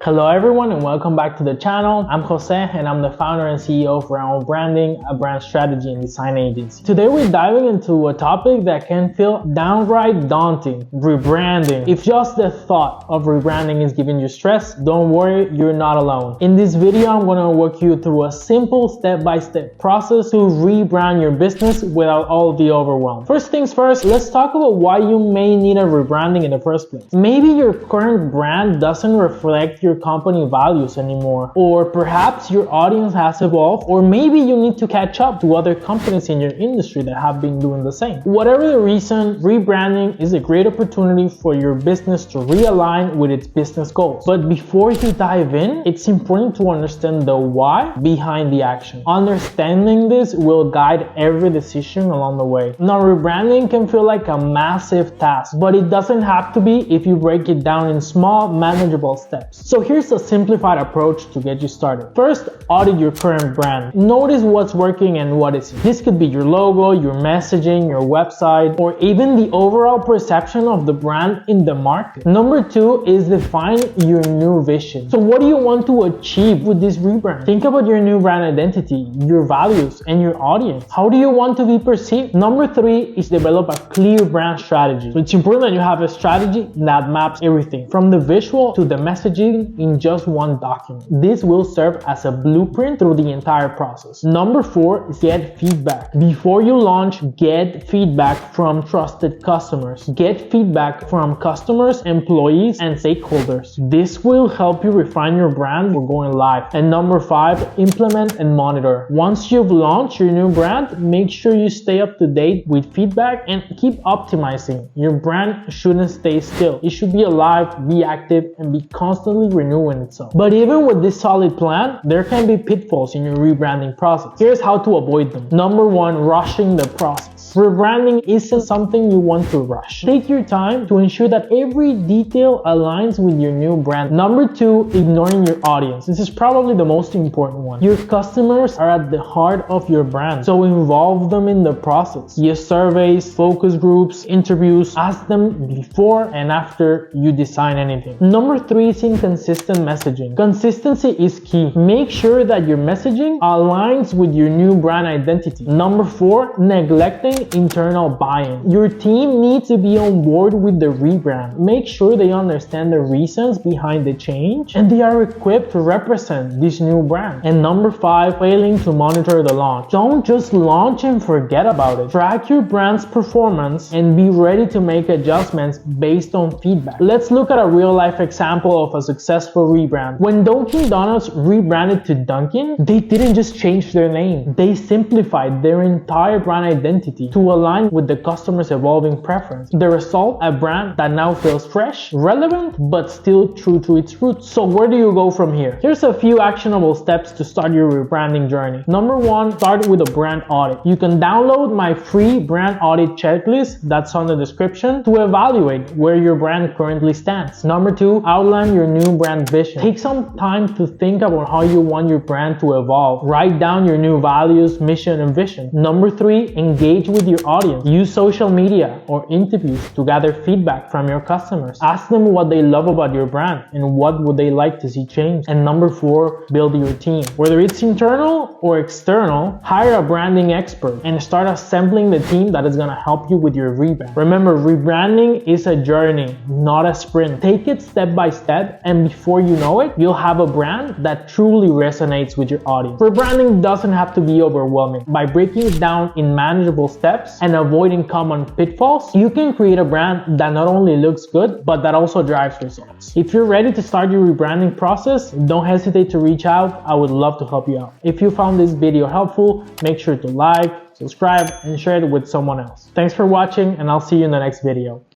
Hello everyone and welcome back to the channel. I'm Jose and I'm the founder and CEO of Rebranding, a brand strategy and design agency. Today we're diving into a topic that can feel downright daunting: rebranding. If just the thought of rebranding is giving you stress, don't worry, you're not alone. In this video, I'm going to walk you through a simple step-by-step process to rebrand your business without all the overwhelm. First things first, let's talk about why you may need a rebranding in the first place. Maybe your current brand doesn't reflect your company values anymore, or perhaps your audience has evolved, or maybe you need to catch up to other companies in your industry that have been doing the same. Whatever the reason, rebranding is a great opportunity for your business to realign with its business goals. But before you dive in, it's important to understand the why behind the action. Understanding this will guide every decision along the way. Now, rebranding can feel like a massive task, but it doesn't have to be if you break it down in small, manageable steps. So here's a simplified approach to get you started. First, audit your current brand. Notice what's working and what isn't. This could be your logo, your messaging, your website, or even the overall perception of the brand in the market. Number two is define your new vision. So what do you want to achieve with this rebrand? Think about your new brand identity, your values, and your audience. How do you want to be perceived? Number three is develop a clear brand strategy. So it's important that you have a strategy that maps everything from the visual to the messaging in just one document. This will serve as a blueprint through the entire process. Number four is get feedback. Before you launch, get feedback from trusted customers. Get feedback from customers, employees, and stakeholders. This will help you refine your brand for going live. And number five, implement and monitor. Once you've launched your new brand, make sure you stay up to date with feedback and keep optimizing. Your brand shouldn't stay still. It should be alive, be active, and be constantly renewing itself. But even with this solid plan, there can be pitfalls in your rebranding process. Here's how to avoid them. Number one, rushing the process. Rebranding isn't something you want to rush. Take your time to ensure that every detail aligns with your new brand. Number two, ignoring your audience. This is probably the most important one. Your customers are at the heart of your brand, so involve them in the process. Use surveys, focus groups, interviews. Ask them before and after you design anything. Number three is inconsistent messaging. Consistency is key. Make sure that your messaging aligns with your new brand identity. Number four, neglecting internal buy-in. Your team needs to be on board with the rebrand. Make sure they understand the reasons behind the change and they are equipped to represent this new brand. And number five, failing to monitor the launch. Don't just launch and forget about it. Track your brand's performance and be ready to make adjustments based on feedback. Let's look at a real-life example of a successful rebrand. When Dunkin' Donuts rebranded to Dunkin', they didn't just change their name. They simplified their entire brand identity to align with the customer's evolving preference. The result, a brand that now feels fresh, relevant, but still true to its roots. So where do you go from here? Here's a few actionable steps to start your rebranding journey. Number one, start with a brand audit. You can download my free brand audit checklist that's on the description to evaluate where your brand currently stands. Number two, outline your new brand vision. Take some time to think about how you want your brand to evolve. Write down your new values, mission, and vision. Number three, engage with your audience. Use social media or interviews to gather feedback from your customers. Ask them what they love about your brand and what would they like to see change. And number four, build your team. Whether it's internal or external, hire a branding expert and start assembling the team that is going to help you with your rebrand. Remember, rebranding is a journey, not a sprint. Take it step by step, and before you know it, you'll have a brand that truly resonates with your audience. Rebranding doesn't have to be overwhelming. By breaking it down in manageable steps and avoiding common pitfalls, you can create a brand that not only looks good, but that also drives results. If you're ready to start your rebranding process, don't hesitate to reach out. I would love to help you out. If you found this video helpful, make sure to like, subscribe, and share it with someone else. Thanks for watching, and I'll see you in the next video.